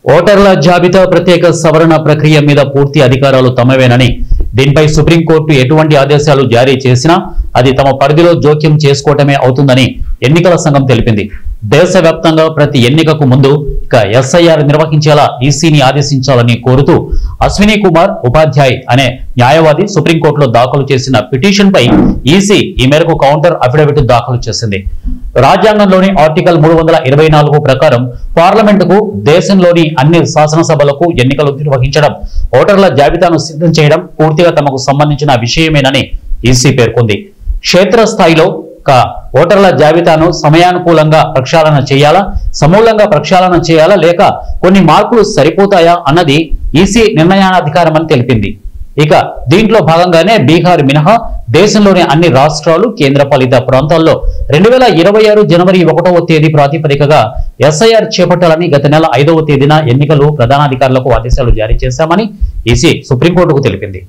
ఓటర్ల జాబితా ప్రత్యేక సవరణ ప్రక్రియ మీద పూర్తి అధికారాలు తమవేనని, దీనిపై సుప్రీంకోర్టు ఎటువంటి ఆదేశాలు జారీ చేసినా అది తమ పరిధిలో జోక్యం చేసుకోవటమే అవుతుందని ఎన్నికల సంఘం తెలిపింది. దేశవ్యాప్తంగా ప్రతి ఎన్నికకు ముందు ఎస్ఐఆర్ నిర్వహించేలా ఈసీని ఆదేశించాలని కోరుతూ అశ్విని కుమార్ ఉపాధ్యాయ్ అనే న్యాయవాది సుప్రీంకోర్టులో దాఖలు చేసిన పిటిషన్పై ఈసీ ఈ మేరకు కౌంటర్ అఫిడవిట్ దాఖలు చేసింది. రాజ్యాంగంలోని ఆర్టికల్ 324 ప్రకారం పార్లమెంటుకు, దేశంలోని అన్ని శాసనసభలకు ఎన్నికలు నిర్వహించడం, ఓటర్ల జాబితాను సిద్ధం చేయడం పూర్తిగా తమకు సంబంధించిన విషయమేనని ఈసీ పేర్కొంది. క్షేత్రస్థాయిలో ఓటర్ల జాబితాను సమయానుకూలంగా ప్రక్షాళన చేయాలా, సమూలంగా ప్రక్షాళన చేయాలా, లేక కొన్ని మార్పులు సరిపోతాయా అన్నది ఈసీ నిర్ణయాధికారమని తెలిపింది. ఇక దీంట్లో భాగంగానే బీహార్ మినహా దేశంలోని అన్ని రాష్ట్రాలు, కేంద్రపాలిత ప్రాంతాల్లో 2026 జనవరి 1వ తేదీ ప్రాతిపదికగా ఎస్ఐఆర్ చేపట్టాలని గత నెల 5వ తేదీన ఎన్నికలు ప్రధానాధికారులకు ఆదేశాలు జారీ చేశామని ఈసీ సుప్రీంకోర్టుకు తెలిపింది.